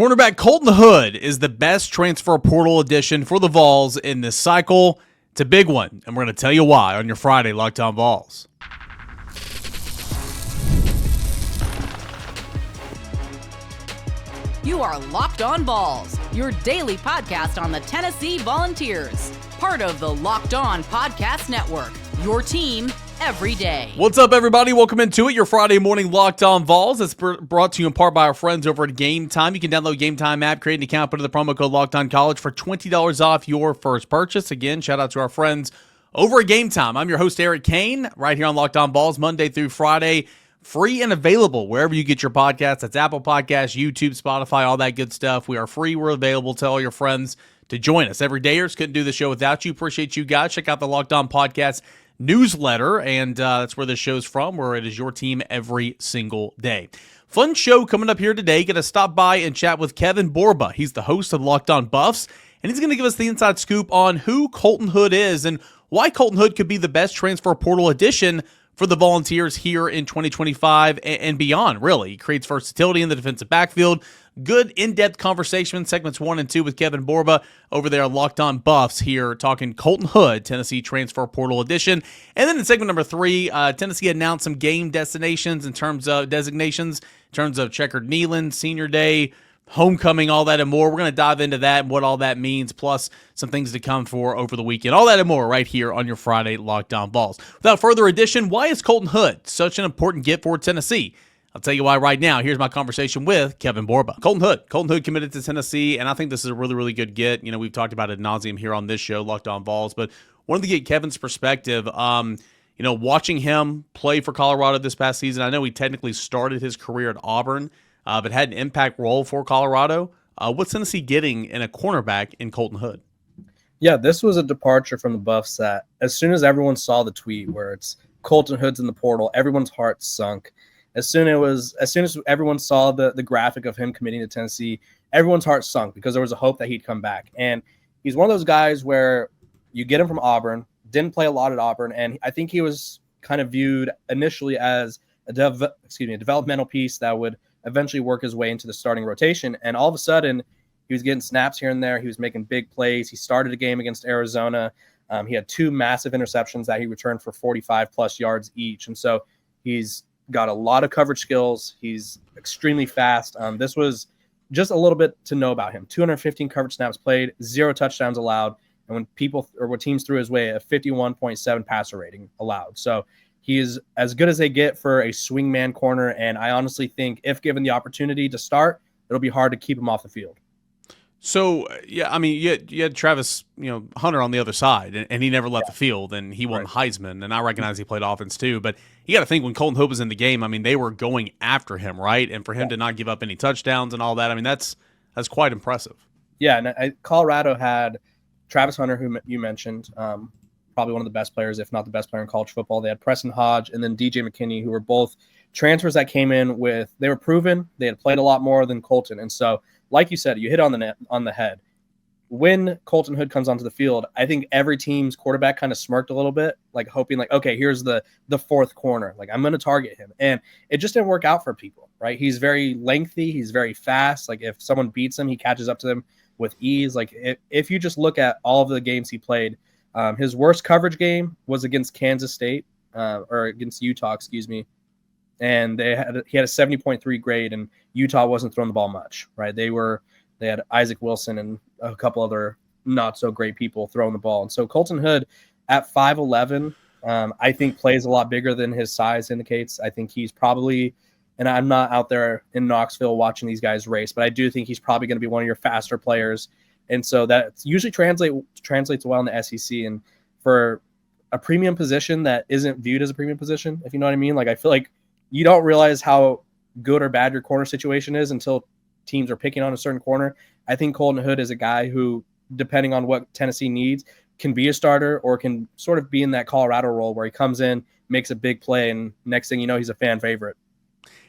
Cornerback Colton Hood is the best transfer portal addition for the Vols in this cycle. It's a big one, and we're going to tell you why on your Friday Locked On Vols. You are Locked On Vols, your daily podcast on the Tennessee Volunteers. Part of the Locked On Podcast Network, your team every day. What's up, everybody? Welcome into it, your Friday morning Locked On Vols. It's brought to you in part by our friends over at Game Time. You can download Game Time app, create an account, put in the promo code Locked On College for $20 off your first purchase. Again, shout out to our friends over at Game Time. I'm your host, Eric Cain, right here on Locked On Vols, Monday through Friday. Free and available wherever you get your podcasts. That's Apple Podcasts, YouTube, Spotify, all that good stuff. We are free. We're available. Tell all your friends to join us. Every dayers couldn't do the show without you. Appreciate you guys. Check out the Locked On Podcast newsletter, and that's where this show's from, where it is your team every single day. Fun show coming up here today. Going to stop by and chat with Kevin Borba. He's the host of Locked On Buffs, and he's going to give us the inside scoop on who Colton Hood is and why Colton Hood could be the best transfer portal addition for the Volunteers here in 2025 and beyond, really. He creates versatility in the defensive backfield. Good in-depth conversation in segments 1 and 2 with Kevin Borba over there on Locked On Buffs here, talking Colton Hood, Tennessee Transfer Portal Edition. And then in segment number 3, Tennessee announced some game designations in terms of Checker Neyland, Senior Day, homecoming, all that and more. We're going to dive into that and what all that means, plus some things to come for over the weekend. All that and more right here on your Friday Locked On Vols. Without further ado, why is Colton Hood such an important get for Tennessee? I'll tell you why right now. Here's my conversation with Kevin Borba. Colton Hood committed to Tennessee, and I think this is a really, really good get. You know, we've talked about it ad nauseum here on this show, Locked On Vols, but wanted to get Kevin's perspective. Watching him play for Colorado this past season, I know he technically started his career at Auburn, but had an impact role for Colorado. What's Tennessee getting in a cornerback in Colton Hood? Yeah, this was a departure from the Buffs that as soon as everyone saw the tweet where it's Colton Hood's in the portal, everyone's heart sunk. As soon as everyone saw the graphic of him committing to Tennessee, everyone's heart sunk because there was a hope that he'd come back. And he's one of those guys where you get him from Auburn, didn't play a lot at Auburn, and I think he was kind of viewed initially as a developmental piece that would eventually work his way into the starting rotation. And all of a sudden, he was getting snaps here and there. He was making big plays. He started a game against Arizona. He had 2 massive interceptions that he returned for 45-plus yards each. And so he's got a lot of coverage skills. He's extremely fast. This was just a little bit to know about him. 215 coverage snaps played, 0 touchdowns allowed. And when teams threw his way, a 51.7 passer rating allowed. So he is as good as they get for a swingman corner, and I honestly think if given the opportunity to start, it'll be hard to keep him off the field. So, yeah, I mean, you had Travis, Hunter on the other side, and he never left the field, and he won Heisman, and I recognize he played offense too, but you got to think when Colton Hood was in the game, I mean, they were going after him, right? And for him to not give up any touchdowns and all that, I mean, that's quite impressive. Yeah, and Colorado had Travis Hunter, who you mentioned, probably one of the best players, if not the best player in college football. They had Preston Hodge and then DJ McKinney, who were both transfers that came in they were proven. They had played a lot more than Colton. And so, like you said, you hit on the head. When Colton Hood comes onto the field, I think every team's quarterback kind of smirked a little bit, like hoping like, okay, here's the fourth corner. Like, I'm going to target him. And it just didn't work out for people, right? He's very lengthy. He's very fast. Like, if someone beats him, he catches up to them with ease. Like, if you just look at all of the games he played, his worst coverage game was against Kansas State, or against Utah, and he had a 70.3 grade, and Utah wasn't throwing the ball much, right? They had Isaac Wilson and a couple other not so great people throwing the ball. And so Colton Hood at 5'11", I think plays a lot bigger than his size indicates. I think he's probably, and I'm not out there in Knoxville watching these guys race, but I do think he's probably going to be one of your faster players. And so that usually translates well in the SEC. And for a premium position that isn't viewed as a premium position, if you know what I mean, like, I feel like you don't realize how good or bad your corner situation is until teams are picking on a certain corner. I think Colton Hood is a guy who, depending on what Tennessee needs, can be a starter or can sort of be in that Colorado role where he comes in, makes a big play, and next thing you know, he's a fan favorite.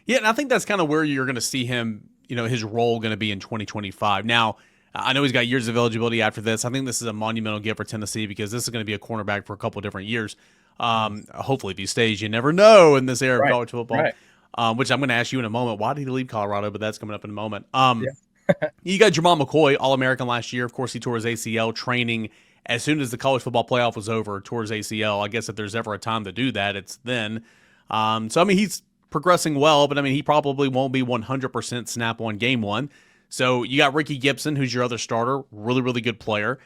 Yeah, and I think that's kind of where you're going to see him, his role going to be in 2025. Now, I know he's got years of eligibility after this. I think this is a monumental gift for Tennessee because this is going to be a cornerback for a couple of different years. Hopefully, if he stays, you never know in this era of college football. Right. Which I'm going to ask you in a moment. Why did he leave Colorado? But that's coming up in a moment. You got Jamal McCoy, All-American last year. Of course, he tore his ACL training as soon as the college football playoff was over, tore his ACL. I guess if there's ever a time to do that, it's then. So, I mean, he's progressing well, but, I mean, he probably won't be 100% snap on game one. So you got Ricky Gibson, who's your other starter, really, really good player.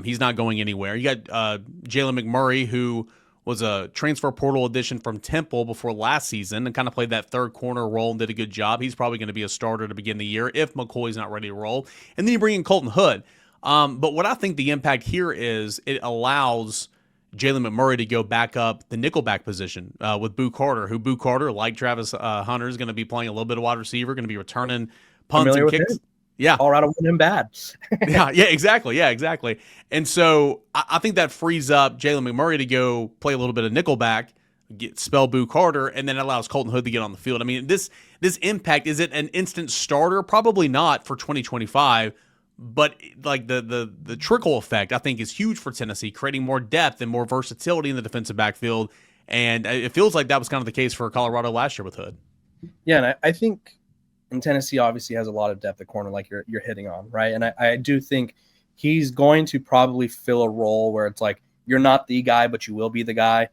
He's not going anywhere. You got Jalen McMurray, who was a transfer portal addition from Temple before last season and kind of played that third corner role and did a good job. He's probably going to be a starter to begin the year if McCoy's not ready to roll. And then you bring in Colton Hood. But what I think the impact here is it allows Jalen McMurray to go back up the nickelback position with Boo Carter, who Boo Carter, like Travis Hunter, is going to be playing a little bit of wide receiver, going to be returning punts and kicks. Yeah. Colorado won him bad. yeah, exactly. Yeah, exactly. And so I think that frees up Jalen McMurray to go play a little bit of nickelback, spell Boo Carter, and then allows Colton Hood to get on the field. I mean, this impact, is it an instant starter? Probably not for 2025, but like the trickle effect, I think, is huge for Tennessee, creating more depth and more versatility in the defensive backfield. And it feels like that was kind of the case for Colorado last year with Hood. Yeah, and I think – and Tennessee obviously has a lot of depth at corner, like you're hitting on, right? And I do think he's going to probably fill a role where it's like you're not the guy, but you will be the guy.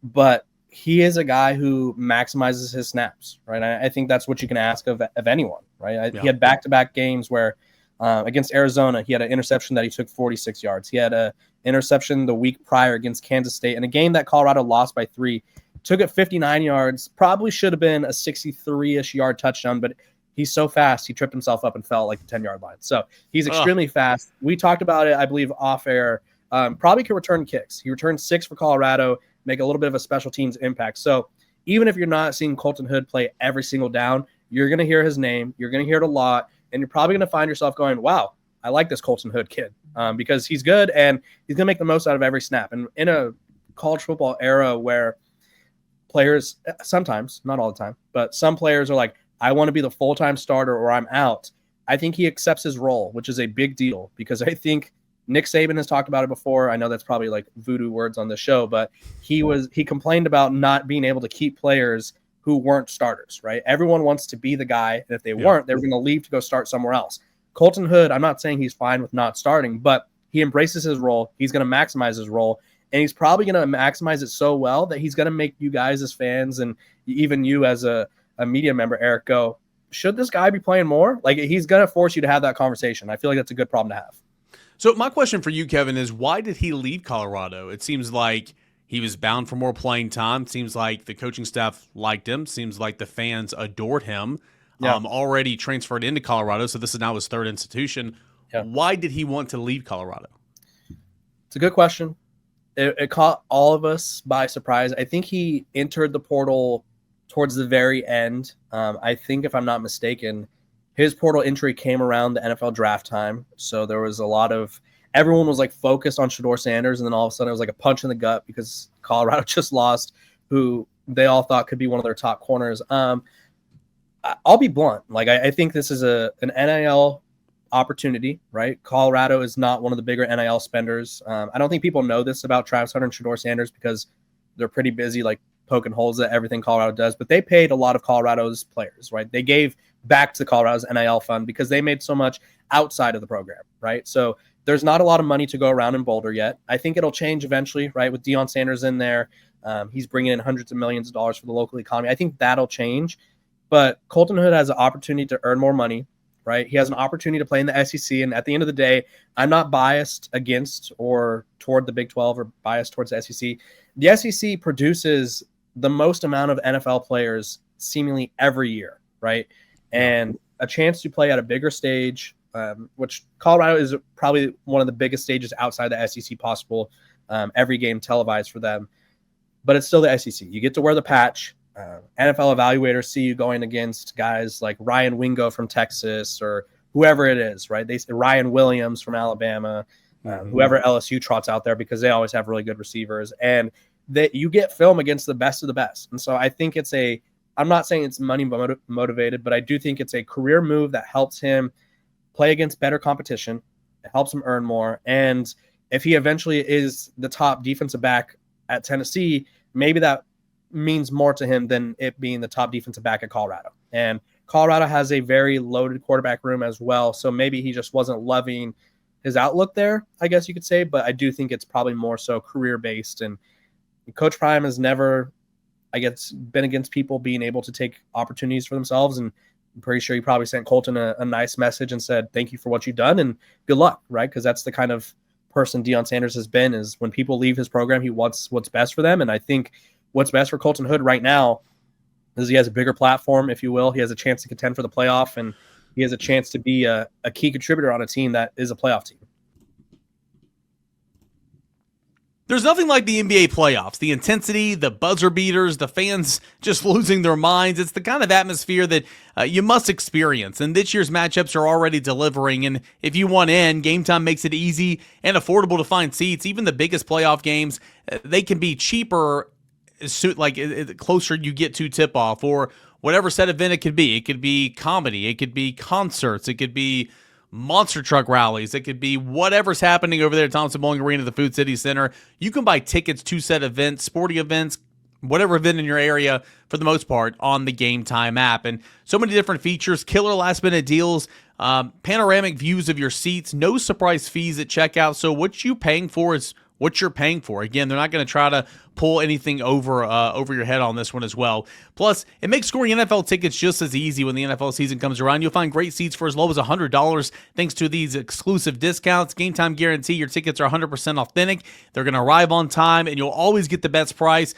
But he is a guy who maximizes his snaps, right? I think that's what you can ask of anyone, right? He had back-to-back games where against Arizona, he had an interception that he took 46 yards. He had an interception the week prior against Kansas State in a game that Colorado lost by 3. Took it 59 yards, probably should have been a 63-ish yard touchdown, but he's so fast, he tripped himself up and fell like the 10-yard line. So he's extremely fast. We talked about it, I believe, off air. Probably can return kicks. He returned 6 for Colorado, make a little bit of a special teams impact. So even if you're not seeing Colton Hood play every single down, you're going to hear his name. You're going to hear it a lot. And you're probably going to find yourself going, wow, I like this Colton Hood kid because he's good and he's going to make the most out of every snap. And in a college football era where players sometimes, not all the time, but some players are like, I want to be the full-time starter or I'm out. I think he accepts his role, which is a big deal because I think Nick Saban has talked about it before. I know that's probably like voodoo words on the show, but he complained about not being able to keep players who weren't starters, right? Everyone wants to be the guy, and if they weren't, they were going to leave to go start somewhere else. Colton Hood, I'm not saying he's fine with not starting, but he embraces his role. He's going to maximize his role, and he's probably going to maximize it so well that he's going to make you guys as fans and even you as a media member, Eric, go, should this guy be playing more? Like, he's going to force you to have that conversation. I feel like that's a good problem to have. So my question for you, Kevin, is why did he leave Colorado? It seems like he was bound for more playing time. Seems like the coaching staff liked him. Seems like the fans adored him. Yeah. Already transferred into Colorado, so this is now his third institution. Yeah. Why did he want to leave Colorado? It's a good question. It caught all of us by surprise. I think he entered the portal towards the very end. I think, if I'm not mistaken, his portal entry came around the NFL draft time. So there was a lot of – everyone was like focused on Shedeur Sanders, and then all of a sudden it was like a punch in the gut because Colorado just lost who they all thought could be one of their top corners. I'll be blunt. Like, I think this is an NIL opportunity, right? Colorado is not one of the bigger NIL spenders. I don't think people know this about Travis Hunter and Shedeur Sanders because they're pretty busy, like, poking holes at everything Colorado does, but they paid a lot of Colorado's players, right? They gave back to Colorado's NIL fund because they made so much outside of the program, right? So there's not a lot of money to go around in Boulder yet. I think it'll change eventually, right? With Deion Sanders in there, he's bringing in hundreds of millions of dollars for the local economy. I think that'll change, but Colton Hood has an opportunity to earn more money, right? He has an opportunity to play in the SEC, and at the end of the day, I'm not biased against or toward the Big 12 or biased towards the SEC. The SEC produces the most amount of NFL players seemingly every year, right? And a chance to play at a bigger stage, which Colorado is probably one of the biggest stages outside the SEC possible, every game televised for them. But it's still the SEC. You get to wear the patch. NFL evaluators see you going against guys like Ryan Wingo from Texas or whoever it is, right? Ryan Williams from Alabama, whoever LSU trots out there because they always have really good receivers. And that you get film against the best of the best. And so I think I'm not saying it's money motivated, but I do think it's a career move that helps him play against better competition. It helps him earn more. And if he eventually is the top defensive back at Tennessee, maybe that means more to him than it being the top defensive back at Colorado. And Colorado has a very loaded quarterback room as well. So maybe he just wasn't loving his outlook there, I guess you could say. But I do think it's probably more so career-based. And Coach Prime has never, I guess, been against people being able to take opportunities for themselves. And I'm pretty sure he probably sent Colton a nice message and said, thank you for what you've done and good luck, right? Because that's the kind of person Deion Sanders has been, is when people leave his program, he wants what's best for them. And I think what's best for Colton Hood right now is he has a bigger platform, if you will. He has a chance to contend for the playoff, and he has a chance to be a key contributor on a team that is a playoff team. There's nothing like the NBA playoffs. The intensity, the buzzer beaters, the fans just losing their minds. It's the kind of atmosphere that you must experience. And this year's matchups are already delivering. And if you want in, Game Time makes it easy and affordable to find seats. Even the biggest playoff games, they can be cheaper the closer you get to tip-off, or whatever set event it could be. It could be comedy. It could be concerts. It could be monster truck rallies. It could be whatever's happening over there at Thompson Bowling Arena, the Food City Center. You can buy tickets to set events, sporting events, whatever event in your area, for the most part, on the Game Time app. And so many different features, killer last-minute deals, panoramic views of your seats, no surprise fees at checkout. So what you're paying for is what you're paying for. Again, they're not going to try to pull anything over your head on this one as well. Plus, it makes scoring NFL tickets just as easy when the NFL season comes around. You'll find great seats for as low as $100 thanks to these exclusive discounts. Game Time guarantee your tickets are 100% authentic. They're going to arrive on time, and you'll always get the best price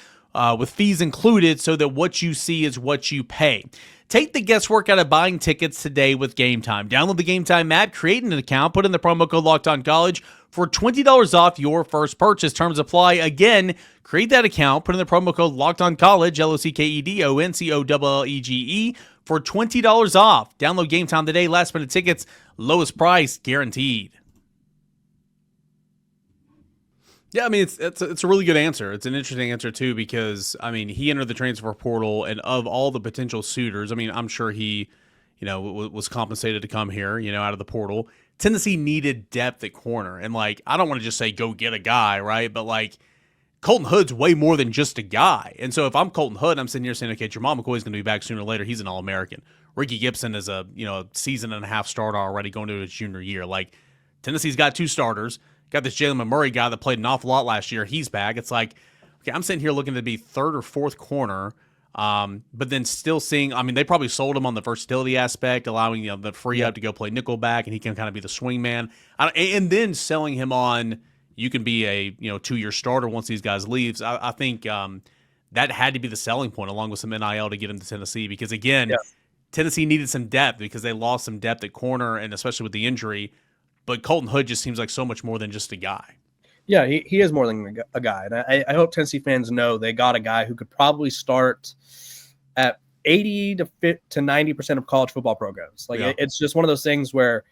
with fees included, so that what you see is what you pay. Take the guesswork out of buying tickets today with Game Time. Download the Game Time app, create an account, put in the promo code LOCKEDONCollege for $20 off your first purchase. Terms apply. Again, create that account, put in the promo code LOCKEDONCollege, LOCKEDONCOLLEGE, for $20 off. Download Game Time today. Last minute tickets, lowest price guaranteed. Yeah, I mean, it's a really good answer. It's an interesting answer, too, because, I mean, he entered the transfer portal, and of all the potential suitors, I mean, I'm sure he, was compensated to come here, out of the portal. Tennessee needed depth at corner. And, I don't want to just say go get a guy, right? But, Colton Hood's way more than just a guy. And so if I'm Colton Hood, I'm sitting here saying, okay, Jamal McCoy's going to be back sooner or later. He's an All-American. Ricky Gibson is a season and a half starter already going to his junior year. Tennessee's got two starters. Got this Jalen Murray guy that played an awful lot last year. He's back. It's okay, I'm sitting here looking to be third or fourth corner, but then still seeing, I mean, they probably sold him on the versatility aspect, allowing the free up to go play nickel back, and he can kind of be the swing man. And then selling him on, you can be a 2-year starter once these guys leaves. I think that had to be the selling point, along with some NIL, to get him to Tennessee, because again, Tennessee needed some depth because they lost some depth at corner, and especially with the injury. But Colton Hood just seems like so much more than just a guy. Yeah, he is more than a guy. And I hope Tennessee fans know they got a guy who could probably start at 80 to 90% of college football programs. It's just one of those things where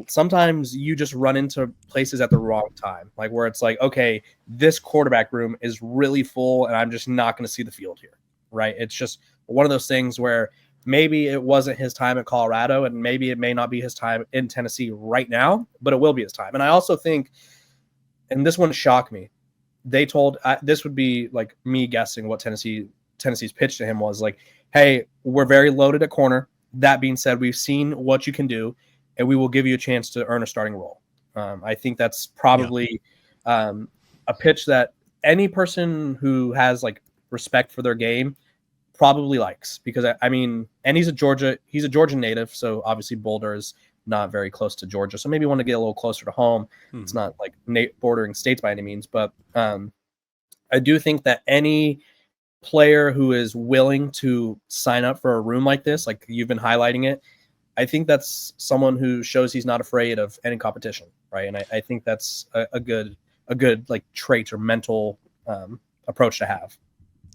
sometimes you just run into places at the wrong time. Where it's okay, this quarterback room is really full and I'm just not going to see the field here, right? It's just one of those things where maybe it wasn't his time at Colorado, and maybe it may not be his time in Tennessee right now, but it will be his time. And I also think, and this one shocked me, they told this would be me guessing what Tennessee's pitch to him was hey, we're very loaded at corner. That being said, we've seen what you can do, and we will give you a chance to earn a starting role. I think that's probably a pitch that any person who has respect for their game probably likes, because and he's a Georgia native, so obviously Boulder is not very close to Georgia, so maybe want to get a little closer to home. It's not bordering states by any means, but I do think that any player who is willing to sign up for a room like this, you've been highlighting it, I think that's someone who shows he's not afraid of any competition, right? And I think that's a good trait or mental approach to have.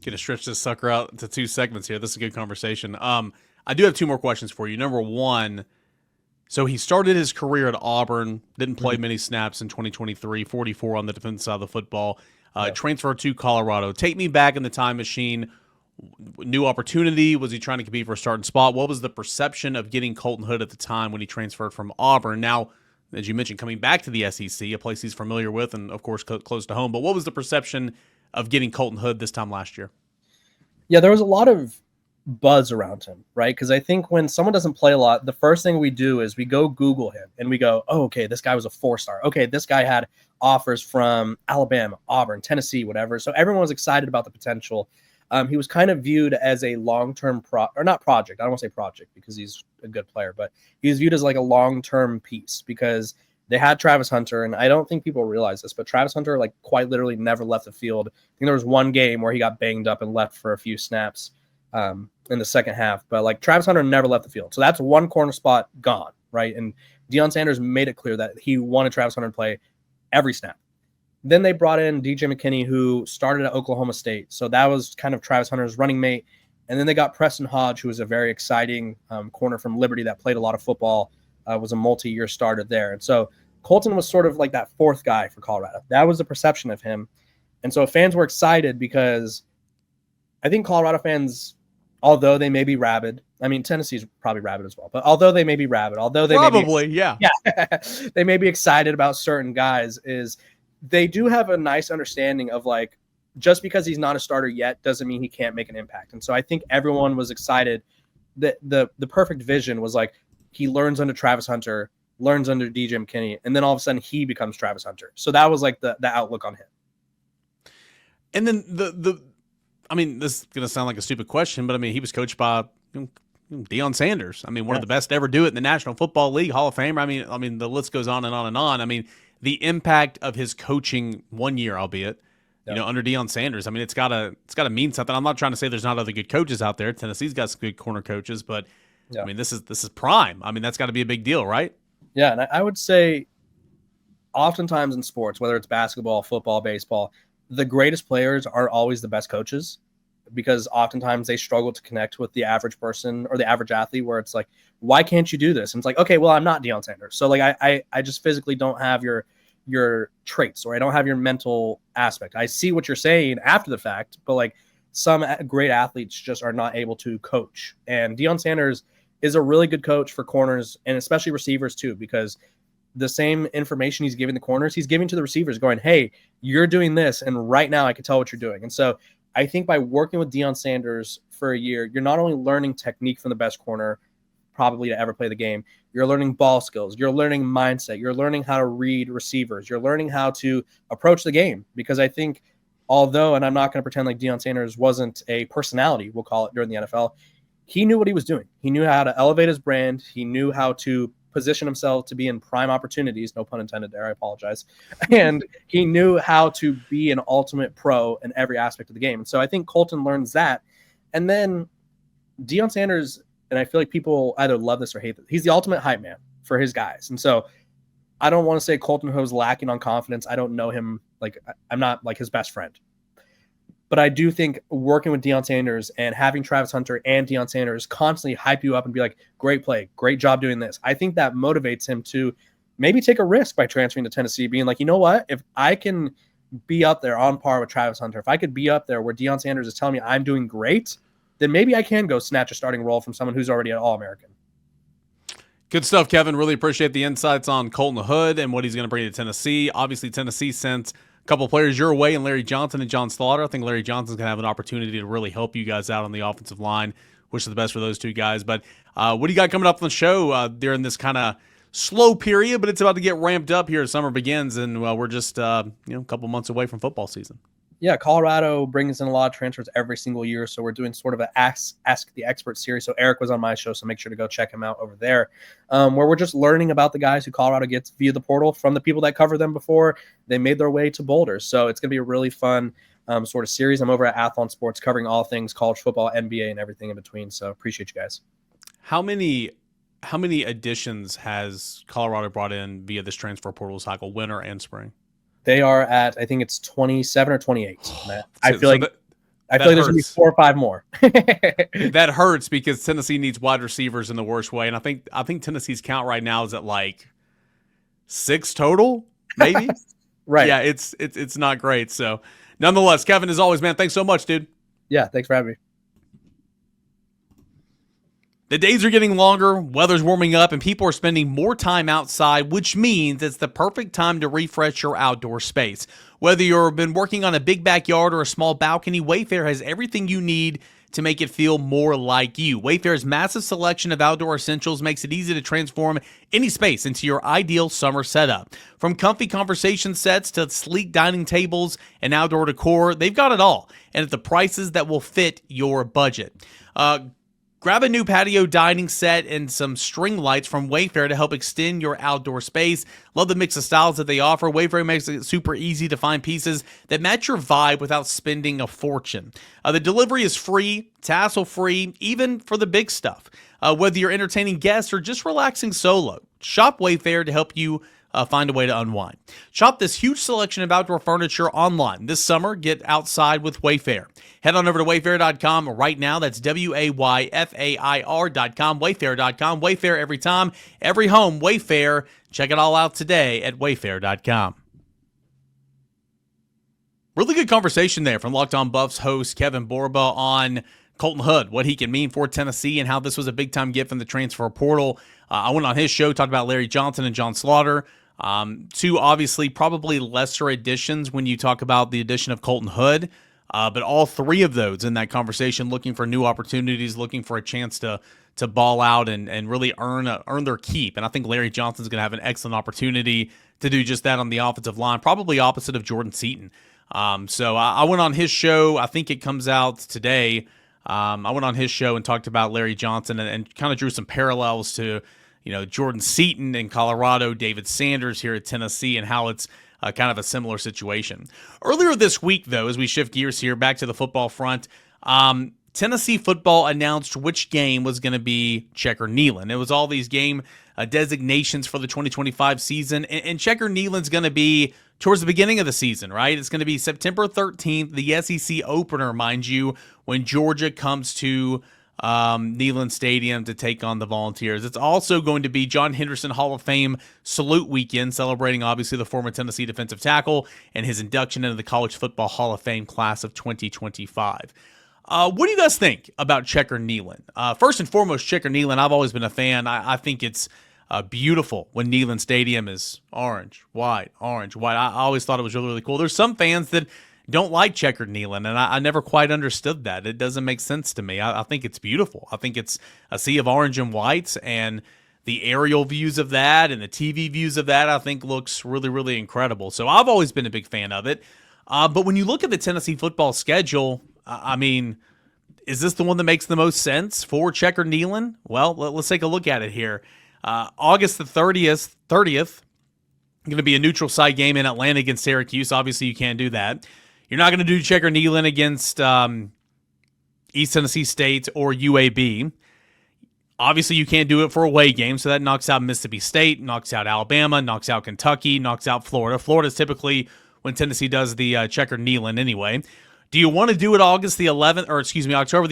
Gonna stretch this sucker out to 2 segments here. This is a good conversation. I do have 2 more questions for you. Number one, so he started his career at Auburn, didn't play many snaps in 2023, 44 on the defensive side of the football, transferred to Colorado. Take me back in the time machine. New opportunity. Was he trying to compete for a starting spot? What was the perception of getting Colton Hood at the time when he transferred from Auburn? Now, as you mentioned, coming back to the SEC, a place he's familiar with and, of course, close to home. But what was the perception of getting Colton Hood this time last year? Yeah, there was a lot of buzz around him, right? Because I think when someone doesn't play a lot, the first thing we do is we go Google him and we go, oh, okay, this guy was a 4-star. Okay, this guy had offers from Alabama, Auburn, Tennessee, whatever. So everyone was excited about the potential. He was kind of viewed as a long-term not project. I don't want to say project because he's a good player, but he was viewed as like a long-term piece because they had Travis Hunter, and I don't think people realize this, but Travis Hunter like quite literally never left the field. I think there was one game where he got banged up and left for a few snaps in the second half, but like Travis Hunter never left the field. So that's one corner spot gone, right? And Deion Sanders made it clear that he wanted Travis Hunter to play every snap. Then they brought in DJ McKinney, who started at Oklahoma State. So that was kind of Travis Hunter's running mate. And then they got Preston Hodge, who was a very exciting corner from Liberty that played a lot of football, was a multi-year starter there. And so Colton was sort of like that fourth guy for Colorado. That was the perception of him. And so fans were excited because I think Colorado fans, although they may be rabid, I mean, Tennessee's probably rabid as well, but although they may be rabid, although they they may be excited about certain guys, is they do have a nice understanding of like, just because he's not a starter yet doesn't mean he can't make an impact. And so I think everyone was excited that the perfect vision was like, he learns under Travis Hunter, learns under DJ McKinney, and then all of a sudden he becomes Travis Hunter. So that was like the outlook on him. And then I mean, this is going to sound like a stupid question, but I mean, he was coached by Deion Sanders. I mean, one of the best to ever do it in the National Football League, Hall of Famer. I mean, the list goes on and on and on. I mean, the impact of his coaching 1 year, albeit, under Deion Sanders. I mean, it's gotta mean something. I'm not trying to say there's not other good coaches out there. Tennessee's got some good corner coaches, but I mean, this is prime. I mean, that's got to be a big deal, right? Yeah, and I would say, oftentimes in sports, whether it's basketball, football, baseball, the greatest players aren't always the best coaches, because oftentimes they struggle to connect with the average person or the average athlete, where it's like, why can't you do this? And it's like, okay, well, I'm not Deion Sanders. So like, I just physically don't have your traits, or I don't have your mental aspect. I see what you're saying after the fact, but like some great athletes just are not able to coach. And Deion Sanders is a really good coach for corners and especially receivers too, because the same information he's giving the corners, he's giving to the receivers going, hey, you're doing this, and right now I can tell what you're doing. And so I think by working with Deion Sanders for a year, you're not only learning technique from the best corner probably to ever play the game, you're learning ball skills, you're learning mindset, you're learning how to read receivers, you're learning how to approach the game. Because I think, although, and I'm not going to pretend like Deion Sanders wasn't a personality, we'll call it, during the NFL, he knew what he was doing. He knew how to elevate his brand. He knew how to position himself to be in prime opportunities, no pun intended there, I apologize. And he knew how to be an ultimate pro in every aspect of the game. And so I think Colton learns that. And then Deion Sanders, and I feel like people either love this or hate this, he's the ultimate hype man for his guys. And so I don't want to say Colton Hood's lacking on confidence. I don't know him. Like, I'm not like his best friend. But I do think working with Deion Sanders and having Travis Hunter and Deion Sanders constantly hype you up and be like, great play, great job doing this, I think that motivates him to maybe take a risk by transferring to Tennessee, being like, you know what, if I can be up there on par with Travis Hunter, if I could be up there where Deion Sanders is telling me I'm doing great, then maybe I can go snatch a starting role from someone who's already an All-American. Good stuff, Kevin. Really appreciate the insights on Colton Hood and what he's going to bring to Tennessee. Obviously, Tennessee sent a couple of players your way in Larry Johnson and John Slaughter. I think Larry Johnson's going to have an opportunity to really help you guys out on the offensive line. Wish the best for those two guys. But what do you got coming up on the show during this kind of slow period? But it's about to get ramped up here as summer begins, and we're just a couple months away from football season. Yeah, Colorado brings in a lot of transfers every single year, so we're doing sort of an Ask the Expert series. So Eric was on my show, so make sure to go check him out over there, where we're just learning about the guys who Colorado gets via the portal from the people that covered them before they made their way to Boulder. So it's going to be a really fun sort of series. I'm over at Athlon Sports covering all things college football, NBA, and everything in between, so appreciate you guys. How many additions has Colorado brought in via this transfer portal cycle, winter and spring? They are at, I think it's 27 or 28. I feel like there's going to be 4 or 5 more. That hurts because Tennessee needs wide receivers in the worst way. And I think Tennessee's count right now is at like 6 total, maybe. Right. Yeah, it's not great. So nonetheless, Kevin, as always, man, thanks so much, dude. Yeah, thanks for having me. The days are getting longer, weather's warming up, and people are spending more time outside, which means it's the perfect time to refresh your outdoor space. Whether you've been working on a big backyard or a small balcony, Wayfair has everything you need to make it feel more like you. Wayfair's massive selection of outdoor essentials makes it easy to transform any space into your ideal summer setup. From comfy conversation sets to sleek dining tables and outdoor decor, they've got it all, and at the prices that will fit your budget. Grab a new patio dining set and some string lights from Wayfair to help extend your outdoor space. Love the mix of styles that they offer. Wayfair makes it super easy to find pieces that match your vibe without spending a fortune. The delivery is free, tassel-free, even for the big stuff. Whether you're entertaining guests or just relaxing solo, shop Wayfair to help you find a way to unwind. Shop this huge selection of outdoor furniture online. This summer, get outside with Wayfair. Head on over to wayfair.com right now. That's WAYFAIR.com, wayfair.com. Wayfair every time, every home, Wayfair. Check it all out today at wayfair.com. Really good conversation there from Locked On Buffs host Kevin Borba on Colton Hood, what he can mean for Tennessee and how this was a big-time gift in the transfer portal. I went on his show, talked about Larry Johnson and John Slaughter. Two obviously probably lesser additions when you talk about the addition of Colton Hood. But all three of those in that conversation looking for new opportunities, looking for a chance to ball out and really earn their keep. And I think Larry Johnson's going to have an excellent opportunity to do just that on the offensive line, probably opposite of Jordan Seaton. So I went on his show. I think it comes out today. I went on his show and talked about Larry Johnson and kind of drew some parallels to, Jordan Seaton in Colorado, David Sanders here at Tennessee, and how it's kind of a similar situation. Earlier this week, though, as we shift gears here back to the football front, Tennessee football announced which game was going to be Checker Neyland. It was all these game designations for the 2025 season, and Checker Neyland's going to be towards the beginning of the season, right? It's going to be September 13th, the SEC opener, mind you, when Georgia comes to Neyland Stadium to take on the Volunteers. It's also going to be John Henderson Hall of Fame salute weekend, celebrating obviously the former Tennessee defensive tackle and his induction into the College Football Hall of Fame class of 2025. What do you guys think about Checker Neyland? First and foremost, Checker Neyland, I've always been a fan. I think it's beautiful when Neyland Stadium is orange, white. I always thought it was really, really cool. There's some fans that don't like checkered Neyland, and I never quite understood that. It doesn't make sense to me. I think it's beautiful. I think it's a sea of orange and whites, and the aerial views of that and the TV views of that, I think looks really, really incredible. So I've always been a big fan of it. But when you look at the Tennessee football schedule, I mean, is this the one that makes the most sense for Checker Neyland? Well, let's take a look at it here. August the 30th, going to be a neutral site game in Atlanta against Syracuse. Obviously, you can't do that. You're not going to do Checker Neyland against East Tennessee State or UAB. Obviously, you can't do it for away games, so that knocks out Mississippi State, knocks out Alabama, knocks out Kentucky, knocks out Florida. Florida's typically when Tennessee does the Checker Neyland anyway. Do you want to do it October the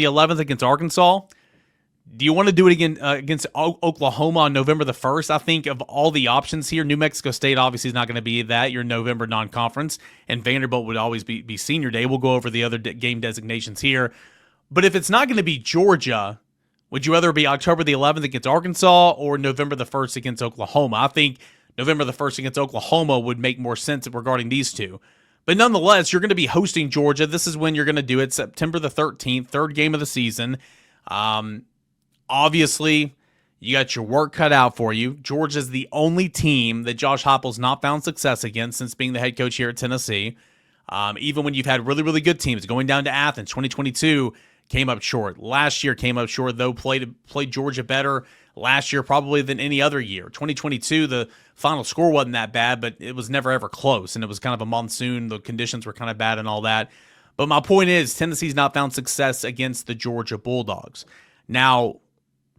11th against Arkansas? Do you want to do it again against Oklahoma on November the 1st? I think of all the options here, New Mexico State obviously is not going to be that, your November non-conference, and Vanderbilt would always be senior day. We'll go over the other game designations here. But if it's not going to be Georgia, would you rather be October the 11th against Arkansas or November the 1st against Oklahoma? I think November the 1st against Oklahoma would make more sense regarding these two. But nonetheless, you're going to be hosting Georgia. This is when you're going to do it, September the 13th, third game of the season. Obviously, you got your work cut out for you. Georgia's the only team that Josh Heupel's not found success against since being the head coach here at Tennessee. Even when you've had really, really good teams, going down to Athens, 2022 came up short. Last year came up short, though played Georgia better last year probably than any other year. 2022, the final score wasn't that bad, but it was never ever close, and it was kind of a monsoon. The conditions were kind of bad and all that. But my point is, Tennessee's not found success against the Georgia Bulldogs. Now,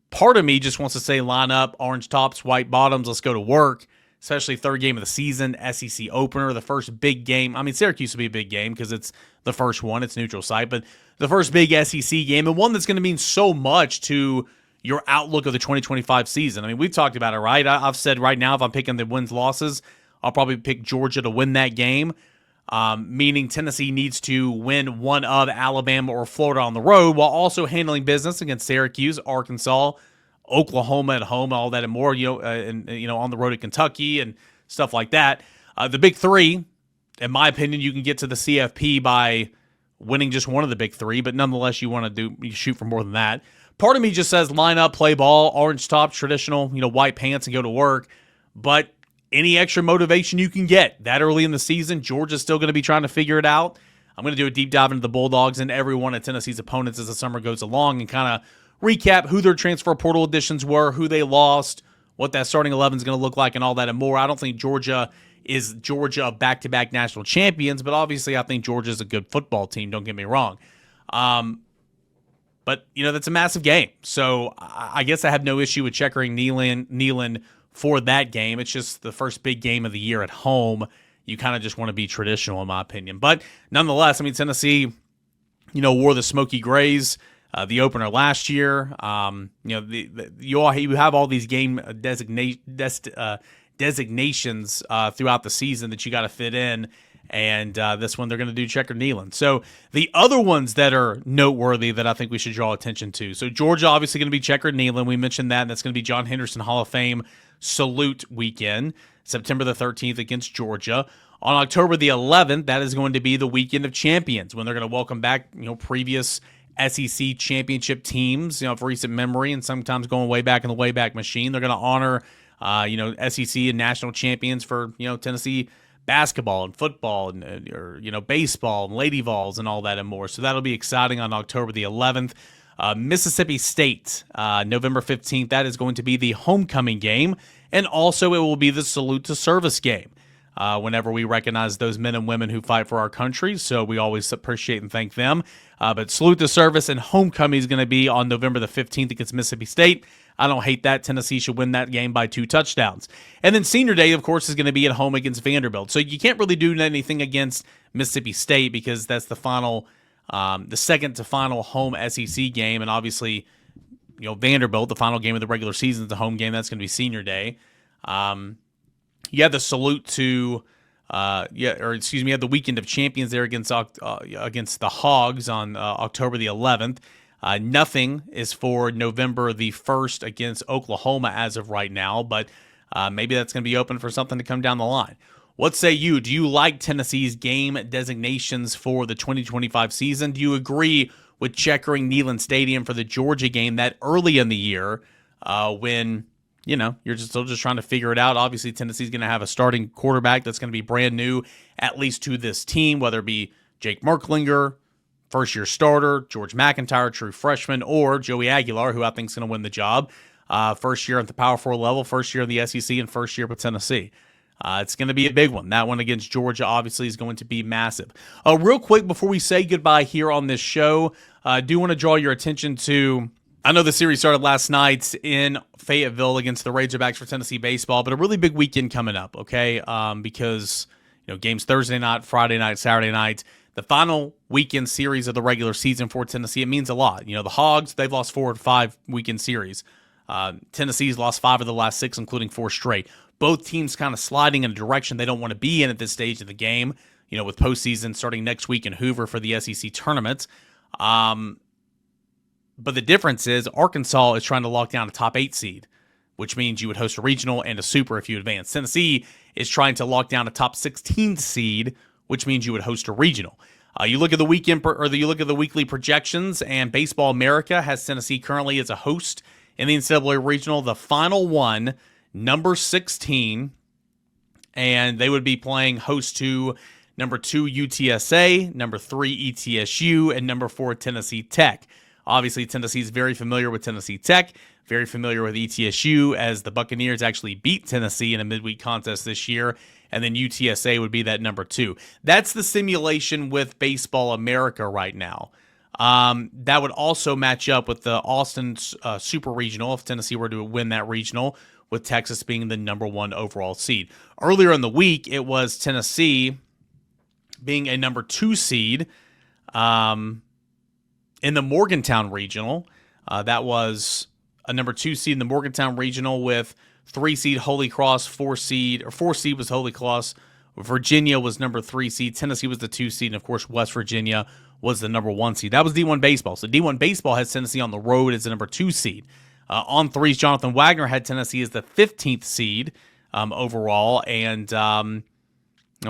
part of me just wants to say line up, orange tops, white bottoms, let's go to work, especially third game of the season, SEC opener, the first big game. I mean, Syracuse will be a big game because it's the first one. It's neutral site, but the first big SEC game and one that's going to mean so much to your outlook of the 2025 season. I mean, we've talked about it, right? I've said right now if I'm picking the wins-losses, I'll probably pick Georgia to win that game, meaning Tennessee needs to win one of Alabama or Florida on the road while also handling business against Syracuse, Arkansas, Oklahoma at home, all that and more, on the road at Kentucky and stuff like that. The big three, in my opinion, you can get to the CFP by winning just one of the big three, but nonetheless, you shoot for more than that. Part of me just says line up, play ball, orange top, traditional, white pants, and go to work. But any extra motivation you can get that early in the season, Georgia's still going to be trying to figure it out. I'm going to do a deep dive into the Bulldogs and every one of Tennessee's opponents as the summer goes along and kind of recap who their transfer portal additions were, who they lost, what that starting 11 is going to look like, and all that and more. I don't think Georgia is Georgia back-to-back national champions, but obviously I think Georgia is a good football team, don't get me wrong. But, that's a massive game. So I guess I have no issue with checkering Neyland for that game. It's just the first big game of the year at home. You kind of just want to be traditional, in my opinion. But nonetheless, Tennessee, wore the smoky grays, the opener last year. You have all these game designations throughout the season that you got to fit in. And this one, they're going to do Checker Neyland. So the other ones that are noteworthy that I think we should draw attention to. So Georgia, obviously going to be Checker Neyland. We mentioned that. And that's going to be John Henderson Hall of Fame Salute Weekend, September the 13th against Georgia. On October the 11th, that is going to be the Weekend of Champions when they're going to welcome back, previous SEC championship teams, of recent memory, and sometimes going way back in the Wayback Machine. They're going to honor, SEC and national champions for, Tennessee basketball and football and baseball and Lady Vols and all that and more. So that'll be exciting on October the 11th. Mississippi State, November 15th. That is going to be the homecoming game, and also it will be the salute to service game. Whenever we recognize those men and women who fight for our country, so we always appreciate and thank them. But salute to service and homecoming is going to be on November the 15th against Mississippi State. I don't hate that. Tennessee should win that game by 2 touchdowns. And then Senior Day, of course, is going to be at home against Vanderbilt. So you can't really do anything against Mississippi State because that's the final, the second to final home SEC game. And obviously, Vanderbilt, the final game of the regular season, is the home game. That's going to be Senior Day. You have the salute to, you have the Weekend of Champions there against the Hogs on October the 11th. Nothing is for November the 1st against Oklahoma as of right now, but maybe that's going to be open for something to come down the line. What say you? Do you like Tennessee's game designations for the 2025 season? Do you agree with checkering Neyland Stadium for the Georgia game that early in the year when you're still just trying to figure it out? Obviously, Tennessee's going to have a starting quarterback that's going to be brand new, at least to this team, whether it be Jake Merklinger, first-year starter, George McIntyre, true freshman, or Joey Aguilar, who I think is going to win the job. First year at the Power 4 level, first year in the SEC, and first year with Tennessee. It's going to be a big one. That one against Georgia, obviously, is going to be massive. Real quick, before we say goodbye here on this show, I do want to draw your attention to, I know the series started last night in Fayetteville against the Razorbacks for Tennessee baseball, but a really big weekend coming up, okay? Because, games Thursday night, Friday night, Saturday night. The final weekend series of the regular season for Tennessee, it means a lot. The Hogs, they've lost 4 of 5 weekend series. Tennessee's lost 5 of the last 6, including 4 straight. Both teams kind of sliding in a direction they don't want to be in at this stage of the game, with postseason starting next week in Hoover for the SEC tournament. But the difference is Arkansas is trying to lock down a top 8 seed, which means you would host a regional and a super if you advance. Tennessee is trying to lock down a top 16 seed, which means you would host a regional. You look at the you look at the weekly projections, and Baseball America has Tennessee currently as a host in the NCAA regional, the final one, number 16, and they would be playing host to number 2 UTSA, number 3 ETSU, and number 4 Tennessee Tech. Obviously, Tennessee's very familiar with Tennessee Tech, very familiar with ETSU, as the Buccaneers actually beat Tennessee in a midweek contest this year, and then UTSA would be that number 2. That's the simulation with Baseball America right now. That would also match up with the Austin Super Regional if Tennessee were to win that regional, with Texas being the number 1 overall seed. Earlier in the week, it was Tennessee being a number 2 seed in the Morgantown Regional. That was a number 2 seed in the Morgantown Regional with 3 seed Holy Cross, 4 seed was Holy Cross. Virginia was number 3 seed. Tennessee was the 2 seed. And, of course, West Virginia was the number 1 seed. That was D1 Baseball. So D1 Baseball has Tennessee on the road as the number 2 seed. On threes, Jonathan Wagner had Tennessee as the 15th seed overall. And,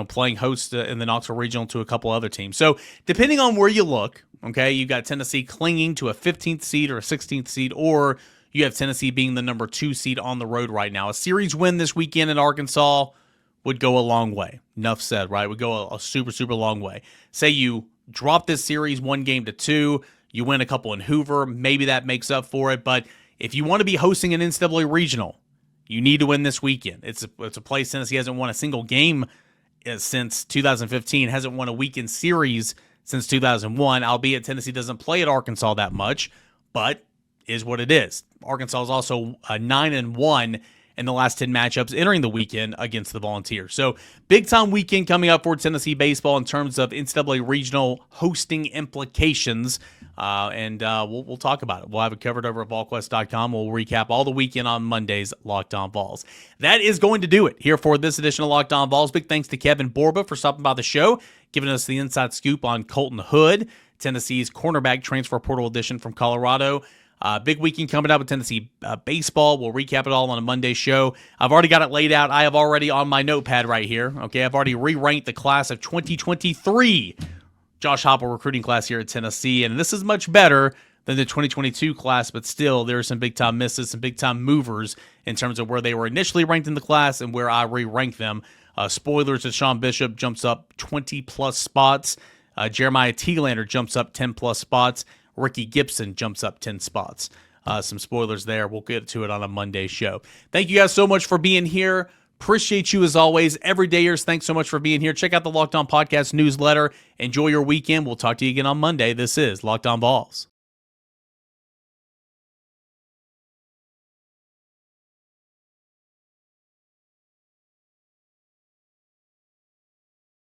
playing host in the Knoxville Regional to a couple other teams. So depending on where you look, okay, you got Tennessee clinging to a 15th seed or a 16th seed, or you have Tennessee being the number 2 seed on the road right now. A series win this weekend in Arkansas would go a long way. Enough said, right? Would go a super, super long way. Say you drop this series 1-2, you win a couple in Hoover, maybe that makes up for it. But if you want to be hosting an NCAA regional, you need to win this weekend. It's a place Tennessee hasn't won a single game since 2015, hasn't won a weekend series since 2001, albeit Tennessee doesn't play at Arkansas that much, but is what it is. Arkansas is also 9-1 in the last 10 matchups entering the weekend against the Volunteers. So big-time weekend coming up for Tennessee baseball in terms of NCAA regional hosting implications, and we'll talk about it. We'll have it covered over at VolQuest.com. We'll recap all the weekend on Monday's Locked On Vols. That is going to do it here for this edition of Locked On Vols. Big thanks to Kevin Borba for stopping by the show, giving us the inside scoop on Colton Hood, Tennessee's cornerback transfer portal edition from Colorado. Big weekend coming up with Tennessee baseball. We'll recap it all on a Monday show. I've already got it laid out. I have already on my notepad right here. Okay, I've already re-ranked the class of 2023 Josh Heupel recruiting class here at Tennessee, and this is much better than the 2022 class, but still there are some big-time misses, some big-time movers in terms of where they were initially ranked in the class and where I re-ranked them. Spoilers that Sean Bishop jumps up 20-plus spots. Jeremiah Thielander jumps up 10-plus spots. Ricky Gibson jumps up 10 spots. Some spoilers there. We'll get to it on a Monday show. Thank you guys so much for being here. Appreciate you as always. Everydayers, thanks so much for being here. Check out the Locked On Podcast newsletter. Enjoy your weekend. We'll talk to you again on Monday. This is Locked On Vols.